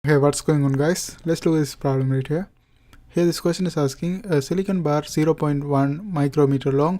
Hey, what's going on, guys? Let's look at this problem right here. Here this question is asking a silicon bar 0.1 micrometer long,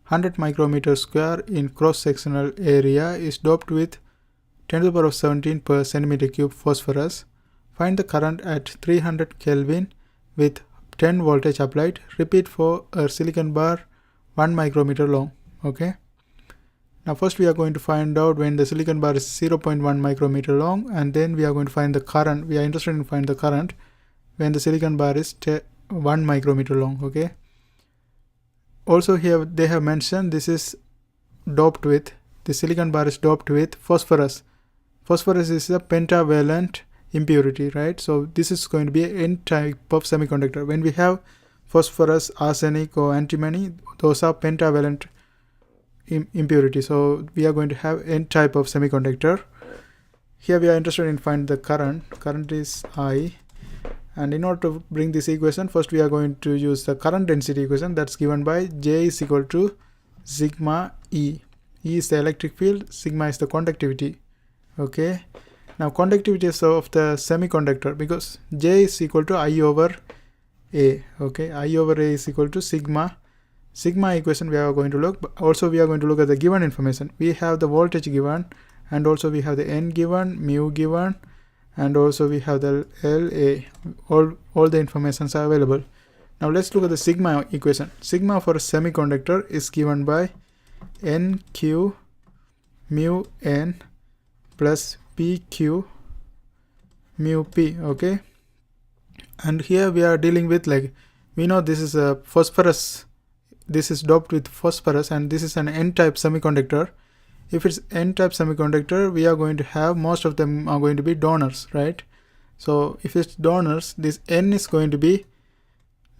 100 micrometer square in cross-sectional area is doped with 10 to the power of 17 per centimeter cube phosphorus. Find the current at 300 Kelvin with 10 voltage applied. Repeat for a silicon bar 1 micrometer long. Okay. Now first we are going to find out when the silicon bar is 0.1 micrometer long, and then we are going to find the current. We are interested in find the current when the silicon bar is 1 micrometer long. Okay. Also here they have mentioned this is doped with, the silicon bar is doped with phosphorus. Phosphorus is a pentavalent impurity, right? So this is going to be an N type of semiconductor. When we have phosphorus, arsenic or antimony, those are pentavalent impurity. So we are going to have N type of semiconductor. Here we are interested in find the current. Current is I, and in order to bring this equation, first we are going to use the current density equation that's given by J is equal to sigma E. E is the electric field, sigma is the conductivity. Okay, now conductivity is of the semiconductor, because J is equal to I over A. Okay, I over A is equal to sigma equation we are going to look. But also we are going to look at the given information. We have the voltage given, and also we have the N given, mu given, and also we have the LA. All the informations are available. Now let's look at the sigma equation. Sigma for a semiconductor is given by NQ mu N plus PQ mu P. Okay, and here we are dealing with, like, we know this is a phosphorus. This is doped with phosphorus, and this is an N-type semiconductor. If it's N-type semiconductor, we are going to have, most of them are going to be donors, right? So if it's donors, this N is going to be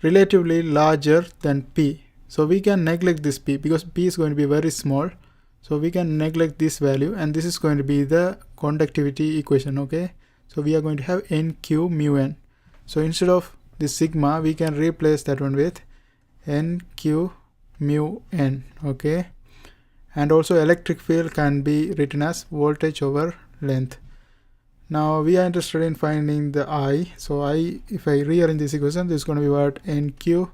relatively larger than P. So we can neglect this P, because P is going to be very small. So we can neglect this value, and this is going to be the conductivity equation. Okay, so we are going to have NQ mu N. So instead of this sigma, we can replace that one with NQ mu N. Okay, and also electric field can be written as voltage over length. Now we are interested in finding the I. So I, if I rearrange this equation, this is going to be what? NQ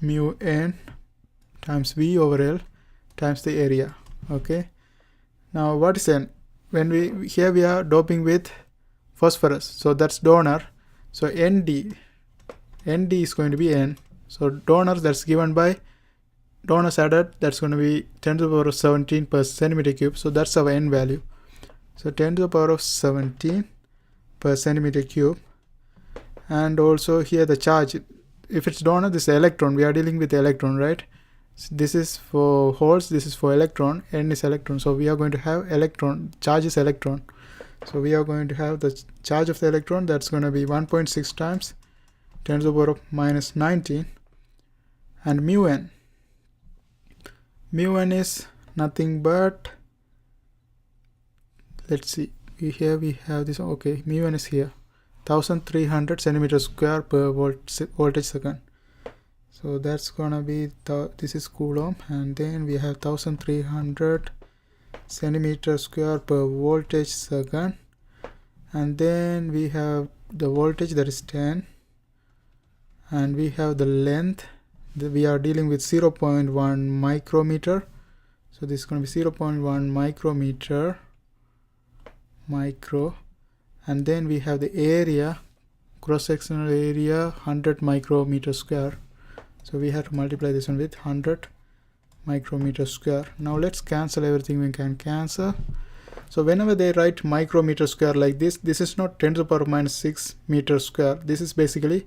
mu N times V over L times the area. Okay, now what is N? When we here we are doping with phosphorus, so that's donor. So ND is going to be N. So donors, that's given by donors added, that's going to be 10 to the power of 17 per centimeter cube. So that's our N value. So 10 to the power of 17 per centimeter cube. And also here the charge, if it's donor, this is electron. We are dealing with electron, right? So this is for holes, this is for electron, N is electron. So we are going to have electron, charge is electron. So we are going to have the charge of the electron, that's going to be 1.6 times 10 to the power of minus 19. And mu N is nothing but, let's see, here we have this. Okay, mu N is here, 1300 centimeters square per voltage second. So that's gonna be this is coulomb, and then we have 1300 centimeters square per voltage second, and then we have the voltage, that is 10, and we have the length. We are dealing with 0.1 micrometer. So this is going to be 0.1 micrometer, and then we have the area, cross-sectional area, 100 micrometer square. So we have to multiply this one with 100 micrometer square. Now let's cancel everything we can cancel. So whenever they write micrometer square like this, this is not 10 to the power minus 6 meter square. This is basically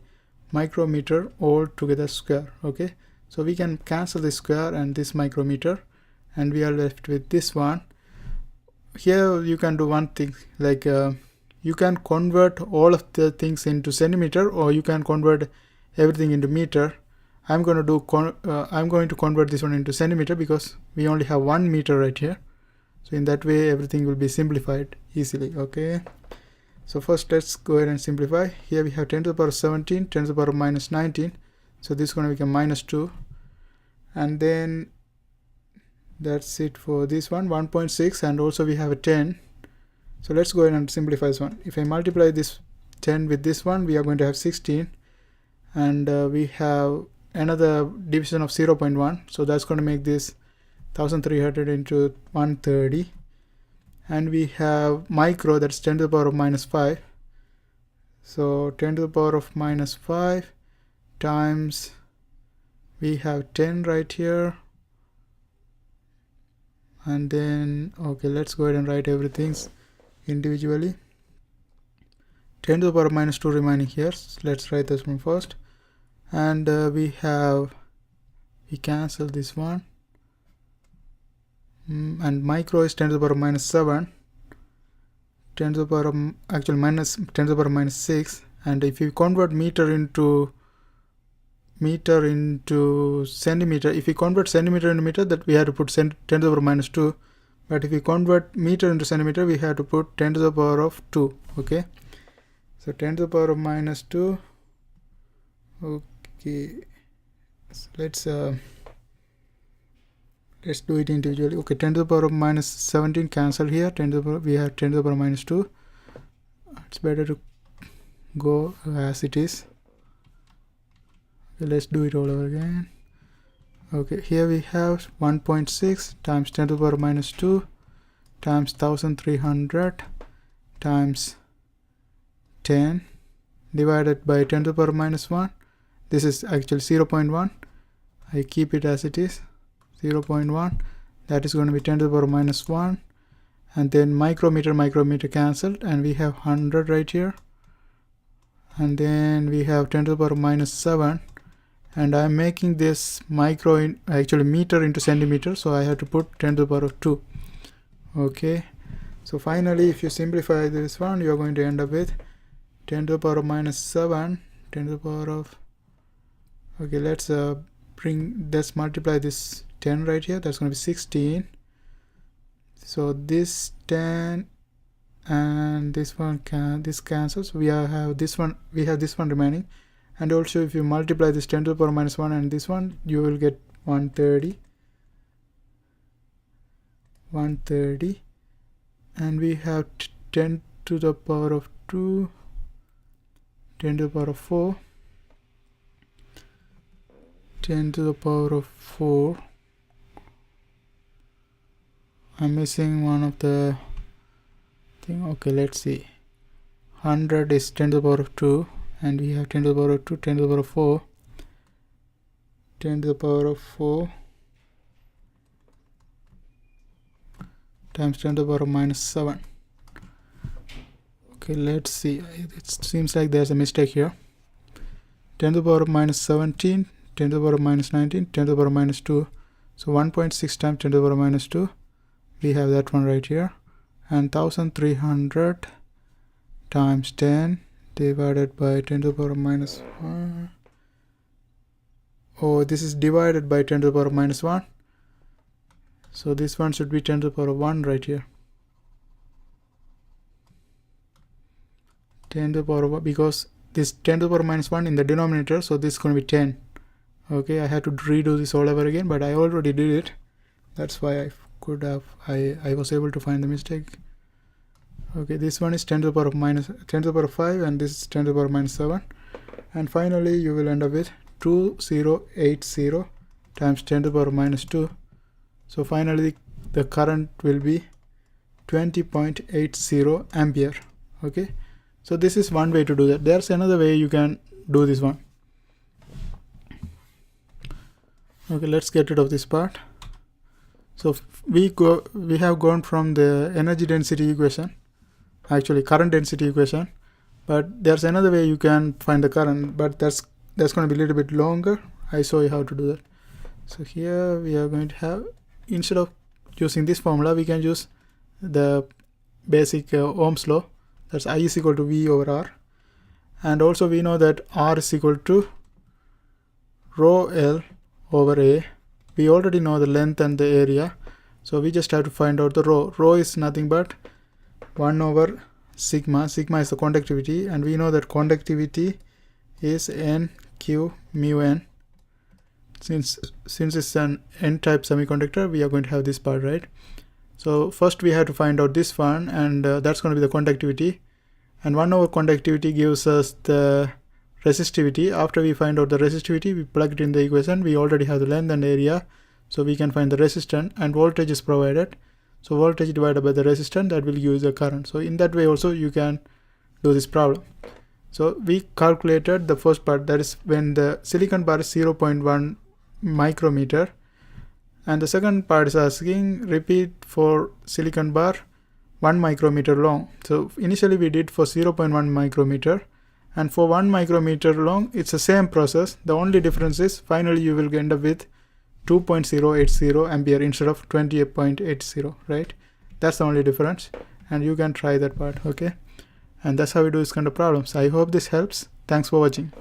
micrometer all together square. Okay, so we can cancel this square and this micrometer, and we are left with this one. Here you can do one thing, like you can convert all of the things into centimeter, or you can convert everything into meter. I'm going to convert this one into centimeter, because we only have 1 meter right here. So in that way everything will be simplified easily. Okay, so first let's go ahead and simplify. Here we have 10 to the power 17, 10 to the power minus 19. So this is going to become minus 2. And then that's it for this one, 1.6, and also we have a 10. So let's go ahead and simplify this one. If I multiply this 10 with this one, we are going to have 16, and we have another division of 0.1, so that's going to make this 1300 into 130, and we have micro, that's 10 to the power of minus 5. So 10 to the power of minus 5 times, we have 10 right here, and then okay, let's go ahead and write everything individually. 10 to the power of minus 2 remaining here, so let's write this one first, and we cancel this one, and micro is 10 to the power of minus 7, 10 to the power of actually minus 10 to the power of minus 6, and if you convert meter into centimeter, if we convert centimeter into meter, that we have to put 10 to the power of minus 2, but if we convert meter into centimeter, we have to put 10 to the power of 2. Okay, so 10 to the power of minus 2. Okay, so let's do it individually. Okay, 10 to the power of minus 17 cancel here. 10 to the power, we have 10 to the power of minus 2. It's better to go as it is. Okay, let's do it all over again. Okay, here we have 1.6 times 10 to the power of minus 2 times 1300 times 10 divided by 10 to the power of minus 1. This is actually 0.1. I keep it as it is, 0.1. That is going to be 10 to the power of minus 1. And then micrometer cancelled, and we have 100 right here. And then we have 10 to the power of minus 7. And I'm making this meter into centimeter, so I have to put 10 to the power of 2. Okay, so finally, if you simplify this one, you're going to end up with 10 to the power of minus 7, 10 to the power of, okay, let's multiply this 10 right here, that's going to be 16. So this 10 and this this cancels, we have this one remaining. And also, if you multiply this 10 to the power of minus 1 and this one, you will get 130. And we have 10 to the power of 2, 10 to the power of 4, 10 to the power of 4. I'm missing one of the thing. Okay, let's see. 100 is 10 to the power of 2. And we have 10 to the power of 2, 10 to the power of 4, 10 to the power of 4 times 10 to the power of minus 7. Okay, let's see. It seems like there's a mistake here. 10 to the power of minus 17, 10 to the power of minus 19, 10 to the power of minus 2. So 1.6 times 10 to the power of minus 2. We have that one right here. And 1300 times 10 divided by 10 to the power of minus 1. Oh, this is divided by 10 to the power of minus 1. So this one should be 10 to the power of 1 right here. 10 to the power of 1, because this 10 to the power of minus 1 in the denominator, so this is going to be 10. Okay, I had to redo this all over again, but I already did it. That's why I was able to find the mistake. Okay, this one is 10 to the power of 5, and this is 10 to the power of minus 7. And finally, you will end up with 2080 times 10 to the power of minus 2. So finally, the current will be 20.80 ampere. Okay, so this is one way to do that. There's another way you can do this one. Okay, let's get rid of this part. So we have gone from the energy density equation, actually current density equation, but there's another way you can find the current, but that's going to be a little bit longer. I show you how to do that. So here we are going to have, instead of using this formula, we can use the basic Ohm's law. That's I is equal to V over R, and also we know that R is equal to rho L over A. We already know the length and the area, so we just have to find out the rho. Rho is nothing but 1 over sigma. Sigma is the conductivity, and we know that conductivity is N Q mu N. Since it's an N-type semiconductor, we are going to have this part, right? So first we have to find out this one, and that's going to be the conductivity. and 1 over conductivity gives us the resistivity. After we find out the resistivity, we plug it in the equation. We already have the length and area, so we can find the resistance, and voltage is provided. So voltage divided by the resistance, that will give you the current. So in that way also you can do this problem. So we calculated the first part, that is when the silicon bar is 0.1 micrometer, and the second part is asking repeat for silicon bar 1 micrometer long. So initially we did for 0.1 micrometer, and for 1 micrometer long it's the same process. The only difference is finally you will end up with 2.080 ampere instead of 28.80, right? That's the only difference, and you can try that part. Okay, and that's how we do this kind of problems. I hope this helps. Thanks for watching.